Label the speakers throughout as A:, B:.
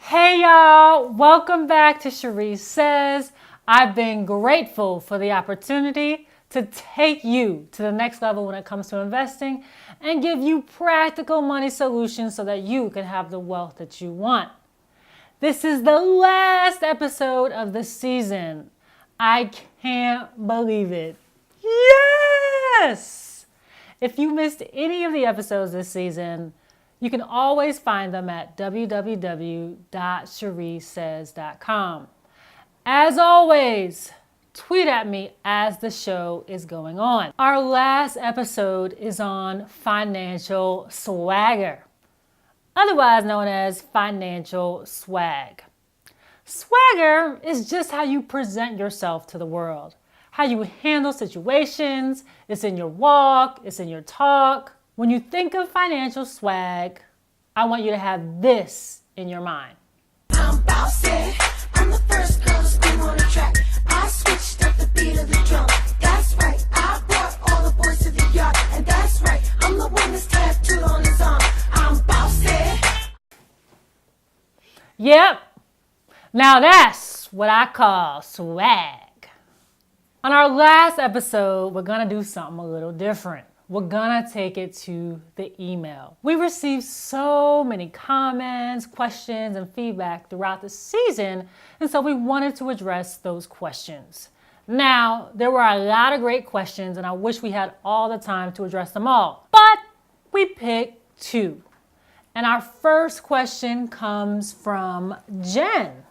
A: Hey y'all, welcome back to Charisse Says. I've been grateful for the opportunity to take you to the next level when it comes to investing and give you practical money solutions so that you can have the wealth that you want. This is the last episode of the season. I can't believe it. Yes! If you missed any of the episodes this season, you can always find them at www.charissesays.com. As always, tweet at me as the show is going on. Our last episode is on financial swagger, otherwise known as financial swag. Swagger is just how you present yourself to the world, how you handle situations. It's in your walk, it's in your talk. When you think of financial swag, I want you to have this in your mind.
B: I'm bossy. I'm the first girl to scream on the track. I switched up the beat of the drum. That's right. I brought all the boys to the yard. And that's right. I'm the one that's tattooed on his arm. I'm bossy.
A: Yep. Now that's what I call swag. On our last episode, we're going to do something a little different. We're gonna take it to the email. We received so many comments, questions, and feedback throughout the season, and so we wanted to address those questions. Now, there were a lot of great questions, and I wish we had all the time to address them all, but we picked two. And our first question comes from Jen.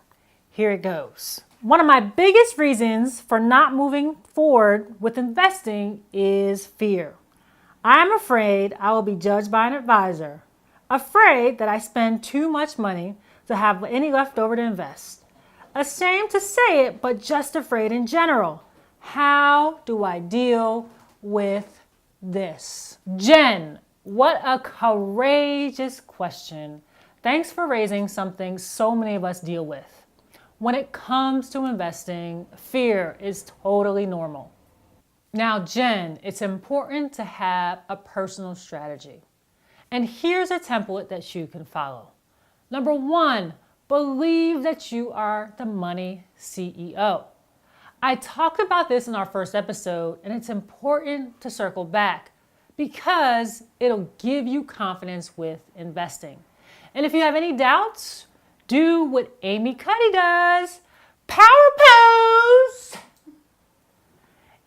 A: Here it goes. One of my biggest reasons for not moving forward with investing is fear. I'm afraid I will be judged by an advisor, afraid that I spend too much money to have any left over to invest. Ashamed to say it, but just afraid in general. How do I deal with this? Jen, what a courageous question. Thanks for raising something so many of us deal with. When it comes to investing, fear is totally normal. Now, Jen, it's important to have a personal strategy. And here's a template that you can follow. Number one, believe that you are the money CEO. I talked about this in our first episode, and it's important to circle back because it'll give you confidence with investing. And if you have any doubts, do what Amy Cuddy does. Power pose!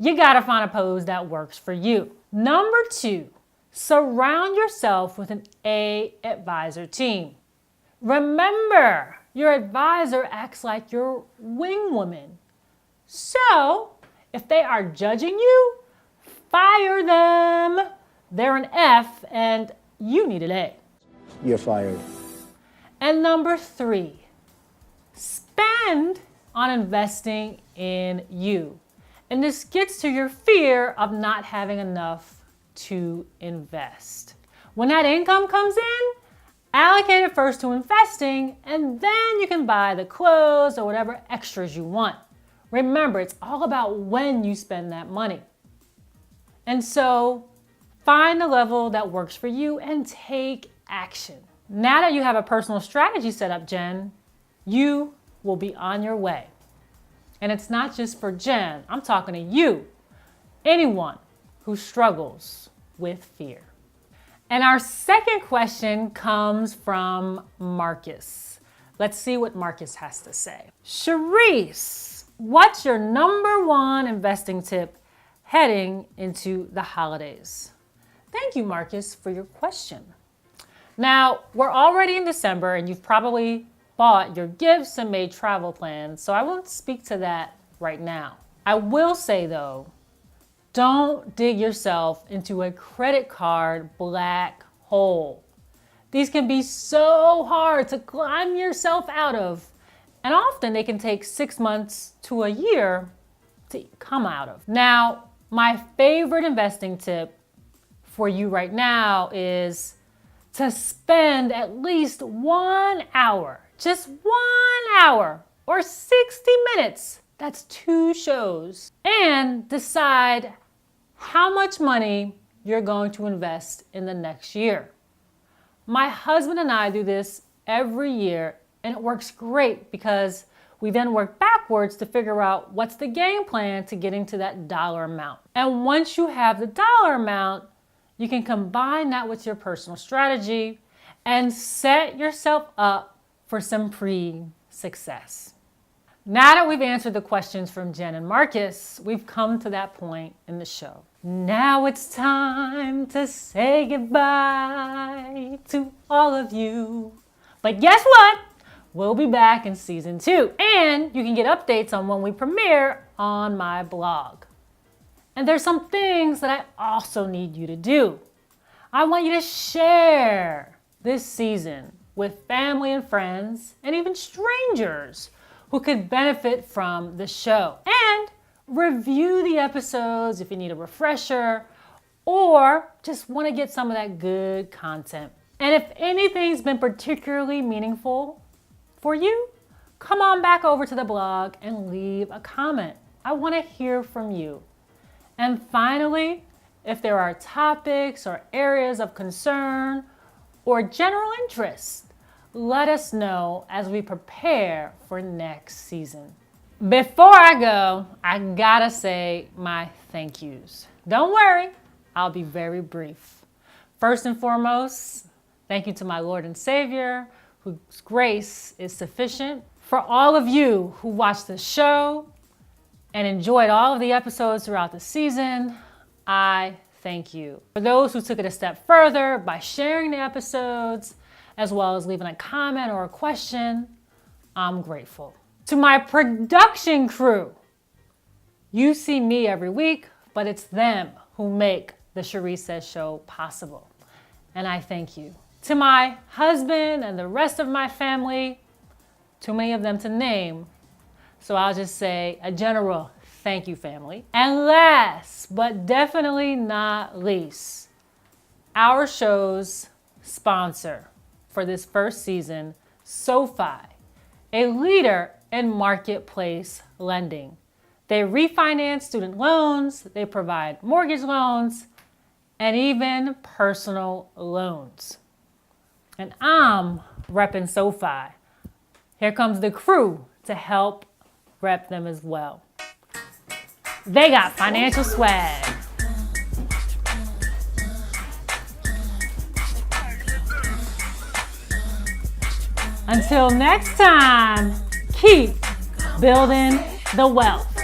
A: You gotta find a pose that works for you. Number two, surround yourself with an A advisor team. Remember, your advisor acts like your wing woman. So, if they are judging you, fire them. They're an F and you need an A.
C: You're fired.
A: And number three, spend on investing in you. And this gets to your fear of not having enough to invest. When that income comes in, allocate it first to investing, and then you can buy the clothes or whatever extras you want. Remember, it's all about when you spend that money. And so find the level that works for you and take action. Now that you have a personal strategy set up, Jen, you will be on your way. And it's not just for Jen, I'm talking to you, anyone who struggles with fear. And our second question comes from Marcus. Let's see what Marcus has to say. Charisse, what's your number one investing tip heading into the holidays? Thank you, Marcus, for your question. Now, we're already in December and you've probably bought your gifts and made travel plans, so I won't speak to that right now. I will say though, don't dig yourself into a credit card black hole. These can be so hard to climb yourself out of, and often they can take 6 months to a year to come out of. Now, my favorite investing tip for you right now is to spend at least 1 hour, just 1 hour or 60 minutes, that's 2 shows, and decide how much money you're going to invest in the next year. My husband and I do this every year, And it works great because we then work backwards to figure out what's the game plan to getting to that dollar amount. And once you have the dollar amount, you can combine that with your personal strategy and set yourself up for some pre-success. Now that we've answered the questions from Jen and Marcus, we've come to that point in the show. Now it's time to say goodbye to all of you. But guess what? We'll be back in season 2, and you can get updates on when we premiere on my blog. And there's some things that I also need you to do. I want you to share this season with family and friends, and even strangers who could benefit from the show. And review the episodes if you need a refresher or just want to get some of that good content. And if anything's been particularly meaningful for you, come on back over to the blog and leave a comment. I want to hear from you. And finally, if there are topics or areas of concern or general interest, let us know as we prepare for next season. Before I go, I gotta say my thank yous. Don't worry, I'll be very brief. First and foremost, thank you to my Lord and Savior, whose grace is sufficient. For all of you who watched the show and enjoyed all of the episodes throughout the season, I thank you. For those who took it a step further by sharing the episodes, as well as leaving a comment or a question, I'm grateful. To my production crew, you see me every week, but it's them who make the Charisse Says show possible. And I thank you. To my husband and the rest of my family, too many of them to name, so I'll just say a general thank you, family. And last, but definitely not least, our show's sponsor for this first season, SoFi, a leader in marketplace lending. They refinance student loans, they provide mortgage loans, and even personal loans. And I'm repping SoFi. Here comes the crew to help rep them as well. They got financial swag. Until next time, keep building the wealth.